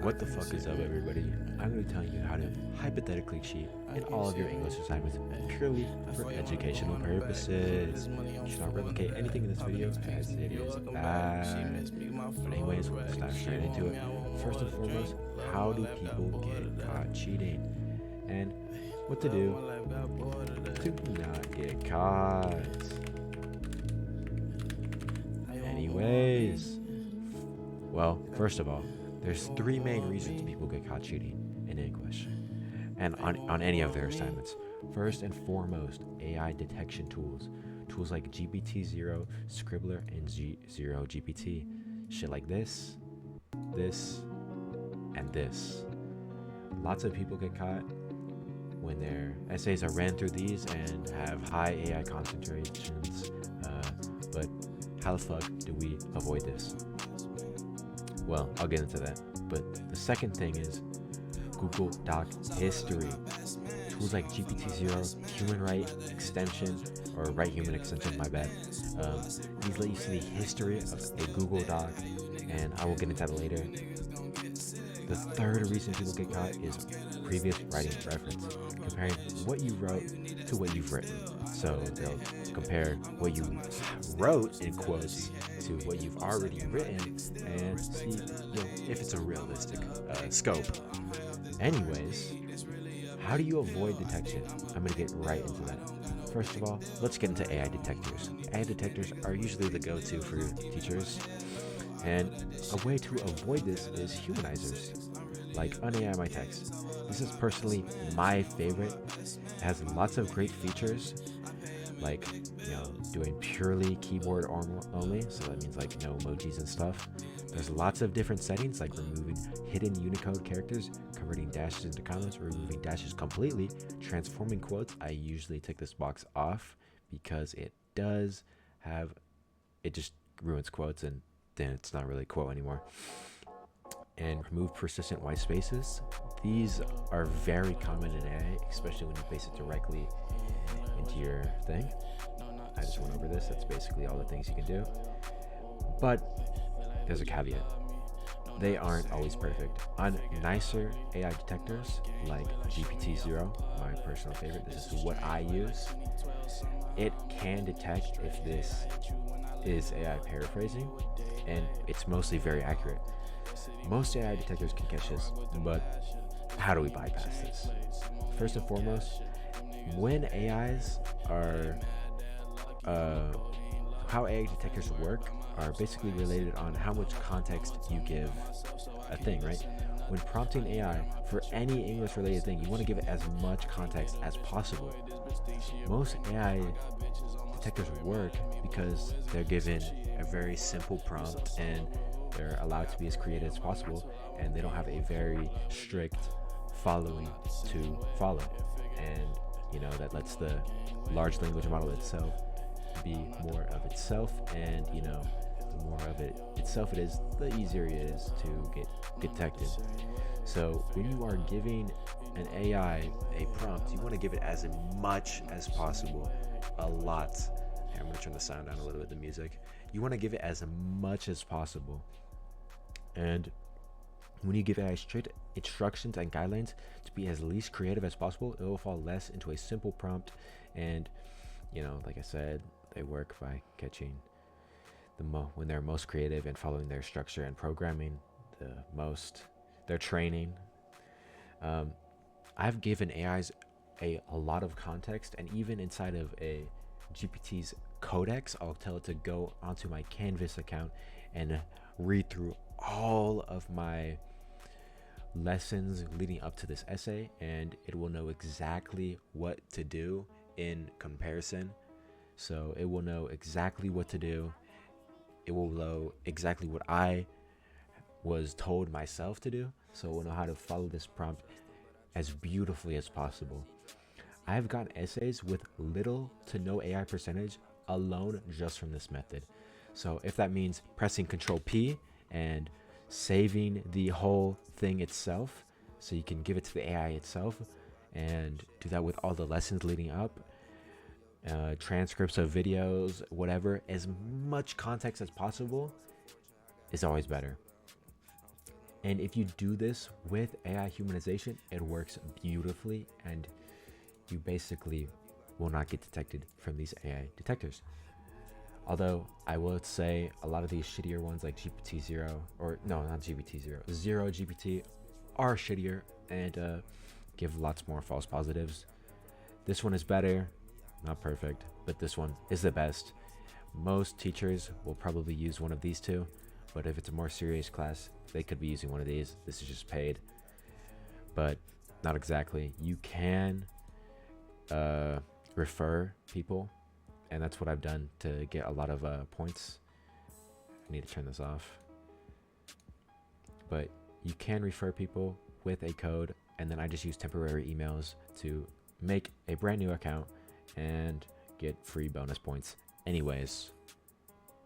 What the fuck is up, everybody? I'm going to be telling you how to hypothetically cheat in all of your English assignments purely for educational purposes. You should not replicate anything in this video as it is bad. But anyways, let's dive straight into it. First and foremost, how do people get caught cheating? And what to do to not get caught. Anyways, well, first of all, there's three main reasons people get caught cheating in English and on any of their assignments. First and foremost, AI detection tools. Tools like gptzero, Scribbler, and Zero GPT. Shit like this, and this. Lots of people get caught when their essays are ran through these and have high AI concentrations. But how the fuck do we avoid this? Well, I'll get into that. But the second thing is Google Doc history. Tools like gptzero, Human Right Extension, or Right Human Extension, my bad. These let you see the history of a Google Doc, and I will get into that later. The third reason people get caught is previous writing reference, comparing what you wrote to what you've written. So they'll compare what you wrote in quotes to what you've already written and see if it's a realistic scope. Anyways, how do you avoid detection? I'm gonna get right into that. First of all, let's get into AI detectors. AI detectors are usually the go-to for teachers, and a way to avoid this is humanizers, like un-AI my text. This is personally my favorite. It has lots of great features, like doing purely keyboard only, so that means like no emojis and stuff. There's lots of different settings, like removing hidden Unicode characters, converting dashes into commas, removing dashes completely, transforming quotes. I usually take this box off because it just ruins quotes, and then it's not really a quote anymore. And remove persistent white spaces. These are very common in AI, especially when you paste it directly into your thing. I just went over this. That's basically all the things you can do. But there's a caveat. They aren't always perfect. On nicer AI detectors like gptzero, my personal favorite, this is what I use, it can detect if this is AI paraphrasing, and it's mostly very accurate. Most AI detectors can catch this, but how do we bypass this? First and foremost, when AIs are how AI detectors work are basically related on how much context you give a thing, right? When prompting AI for any English related thing, you want to give it as much context as possible. Most AI detectors work because they're given a very simple prompt and they're allowed to be as creative as possible, and they don't have a very strict following to follow. And that lets the large language model itself be more of itself, and the more of it itself it is, the easier it is to get detected. So when you are giving an AI a prompt, you want to give it as much as possible, a lot. Here, I'm going to turn the sound down a little bit, the music. You want to give it as much as possible. And when you give AI strict instructions and guidelines to be as least creative as possible, it will fall less into a simple prompt. And like I said, they work by catching when they're most creative and following their structure and programming their training. I've given AIs a lot of context, and even inside of a GPT's codex, I'll tell it to go onto my Canvas account and read through all of my lessons leading up to this essay, and it will know exactly what to do in comparison. So it will know exactly what to do. It will know exactly what I was told myself to do, so it will know how to follow this prompt as beautifully as possible. I have gotten essays with little to no AI percentage alone just from this method. So if that means pressing Control P and saving the whole thing itself, so you can give it to the AI itself and do that with all the lessons leading up, transcripts of videos, whatever, as much context as possible is always better. And if you do this with AI humanization, it works beautifully, and you basically will not get detected from these AI detectors. Although I would say a lot of these shittier ones like gptzero, or no, not gptzero, zero GPT, are shittier and give lots more false positives. This one is better, not perfect, but this one is the best. Most teachers will probably use one of these two, but if it's a more serious class, they could be using one of these. This is just paid, but not exactly. You can refer people, and that's what I've done to get a lot of points. I need to turn this off. But you can refer people with a code, and then I just use temporary emails to make a brand new account and get free bonus points. Anyways,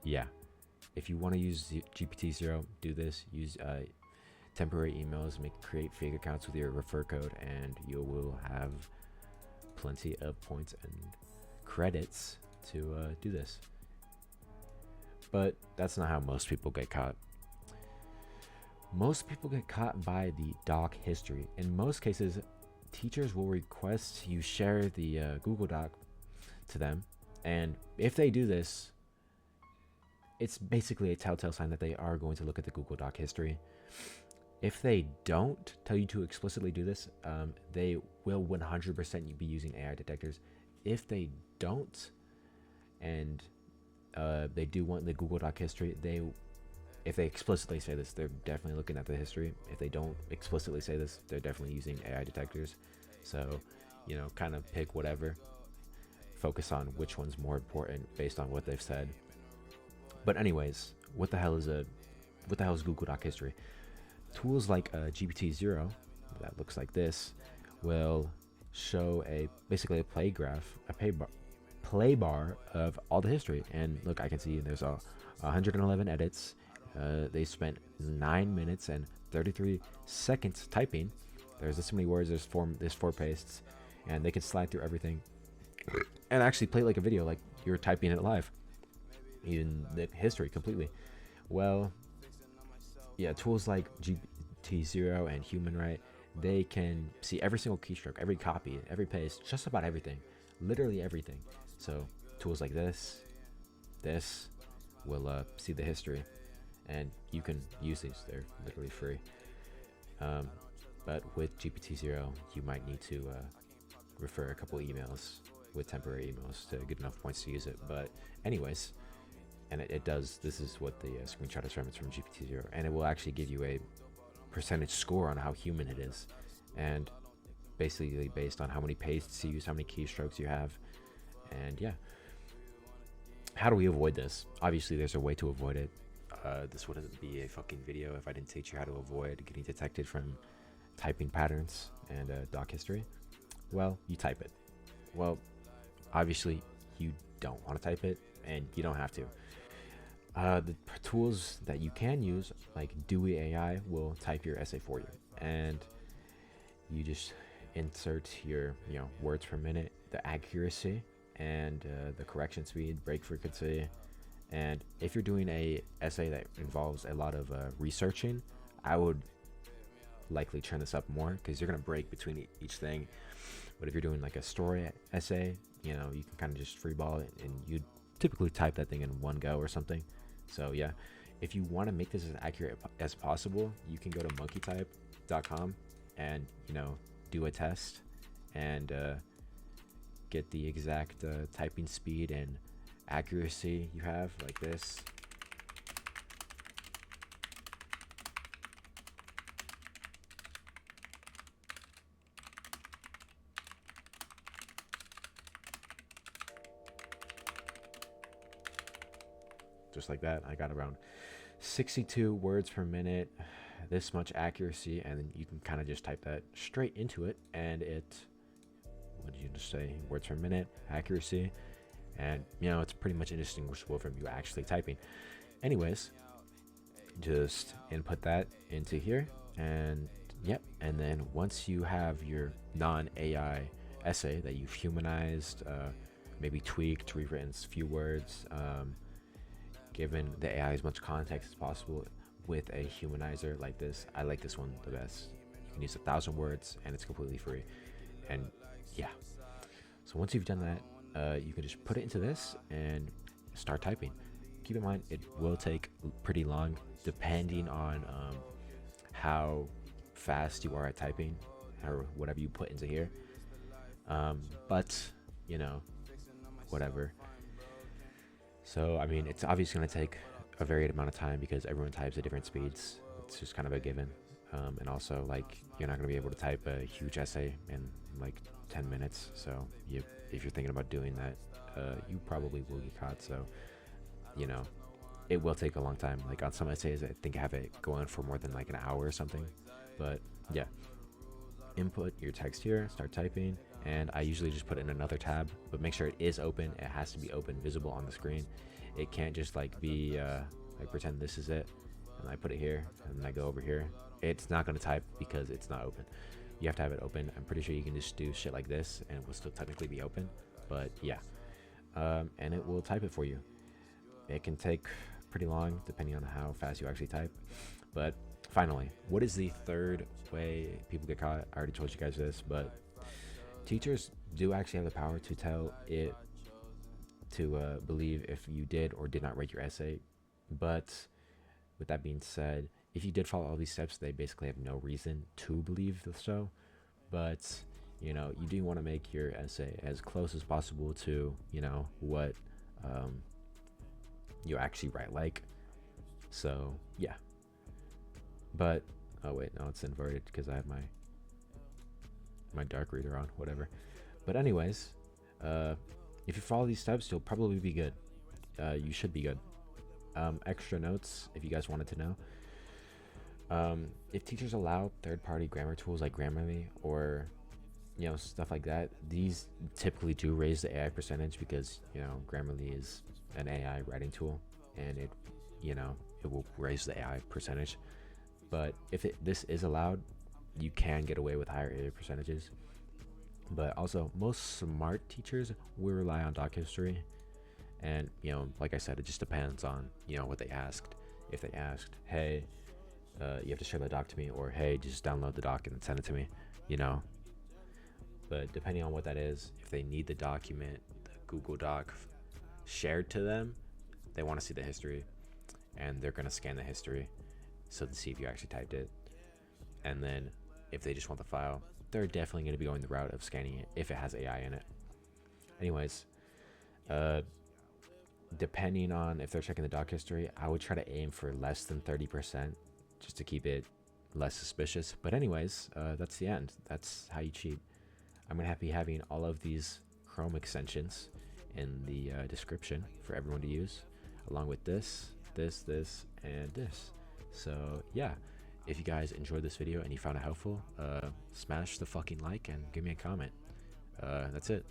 yeah, if you want to use gptzero, do this. Use temporary emails, create fake accounts with your refer code, and you will have plenty of points and credits to do this. But that's not how most people get caught. Most people get caught by the doc history. In most cases, teachers will request you share the Google Doc to them, and if they do this, it's basically a telltale sign that they are going to look at the Google Doc history. If they don't tell you to explicitly do this, they will 100% be using AI detectors. If they don't, and they do want the Google Doc history, if they explicitly say this, they're definitely looking at the history. If they don't explicitly say this, they're definitely using AI detectors. So, kind of pick whatever. Focus on which one's more important based on what they've said. But anyways, what the hell is Google Doc history? Tools like gptzero, that looks like this, will show basically a play bar of all the history. And look, I can see there's 111 edits. They spent 9 minutes and 33 seconds typing. There's this many words, there's four pastes, and they can slide through everything and actually play like a video, like you're typing it live in the history completely. Well, yeah, tools like gptzero and Humanization, they can see every single keystroke, every copy, every paste, just about everything, literally everything. So tools like this will see the history, and you can use these. They're literally free. But with gptzero, you might need to refer a couple emails with temporary emails to get enough points to use it. But anyways, and it does, this is what the screenshot is from. It's from gptzero, and it will actually give you a percentage score on how human it is, and basically based on how many pastes you use, how many keystrokes you have. And yeah, how do we avoid this? Obviously there's a way to avoid it. This wouldn't be a fucking video if I didn't teach you how to avoid getting detected from typing patterns and doc history. Well, you type it. Well, obviously you don't want to type it, and you don't have to. The tools that you can use, like Dewey AI, will type your essay for you, and you just insert your words per minute, the accuracy, and the correction speed, break frequency. And if you're doing a essay that involves a lot of researching, I would likely turn this up more, because you're gonna break between each thing. But if you're doing like a story essay, you can kind of just freeball it, and you typically type that thing in one go or something. So yeah, if you want to make this as accurate as possible, you can go to monkeytype.com and do a test and get the exact typing speed and accuracy you have, like this. Just like that. I got around 62 words per minute, this much accuracy, and then you can kind of just type that straight into it, and what did you just say? Words per minute, accuracy, and it's pretty much indistinguishable from you actually typing. Anyways, just input that into here, and yep. And then once you have your non-AI essay that you've humanized, maybe tweaked, rewritten a few words, given the AI as much context as possible, with a humanizer like this, I like this one the best. You can use 1,000 words and it's completely free. And yeah, so once you've done that, you can just put it into this and start typing. Keep in mind, it will take pretty long depending on how fast you are at typing or whatever you put into here. But, you know, whatever. So, I mean, it's obviously going to take a varied amount of time because everyone types at different speeds. It's just kind of a given. And also, like, you're not going to be able to type a huge essay in like 10 minutes. So, if you're thinking about doing that, you probably will get caught. So, you know, it will take a long time. Like on some essays, I think I have it going for more than like an hour or something. But yeah, input your text here, start typing, and I usually just put it in another tab, but make sure it is open. It has to be open, visible on the screen. It can't just like be like pretend this is it and I put it here and then I go over here. It's not going to type because it's not open. You have to have it open. I'm pretty sure you can just do shit like this and it will still technically be open, but yeah. And it will type it for you. It can take pretty long depending on how fast you actually type. But finally, what is the third way people get caught? I already told you guys this, but teachers do actually have the power to tell it to believe if you did or did not write your essay. But with that being said, if you did follow all these steps, they basically have no reason to believe so. But you know, you do want to make your essay as close as possible to, you know, what you actually write like. So yeah. But oh wait, no, it's inverted because I have my dark reader on, whatever. But anyways, if you follow these steps, you'll probably be good. You should be good. Extra notes if you guys wanted to know. If teachers allow third-party grammar tools like Grammarly or, you know, stuff like that, these typically do raise the AI percentage because, you know, Grammarly is an AI writing tool and it, you know, it will raise the AI percentage. But if this is allowed, you can get away with higher AI percentages. But also, most smart teachers will rely on doc history. And, you know, like I said, it just depends on, you know, what they asked. If they asked, hey, you have to share the doc to me, or hey, just download the doc and then send it to me, you know. But depending on what that is, if they need the document, the Google Doc shared to them, they want to see the history and they're going to scan the history so to see if you actually typed it. And then if they just want the file, they're definitely going to be going the route of scanning it if it has AI in it. Anyways, depending on if they're checking the doc history, I would try to aim for less than 30% just to keep it less suspicious. But anyways, that's the end. That's how you cheat. I'm going to be having all of these Chrome extensions in the description for everyone to use, along with this, and this. So yeah, if you guys enjoyed this video and you found it helpful, smash the fucking like and give me a comment. That's it.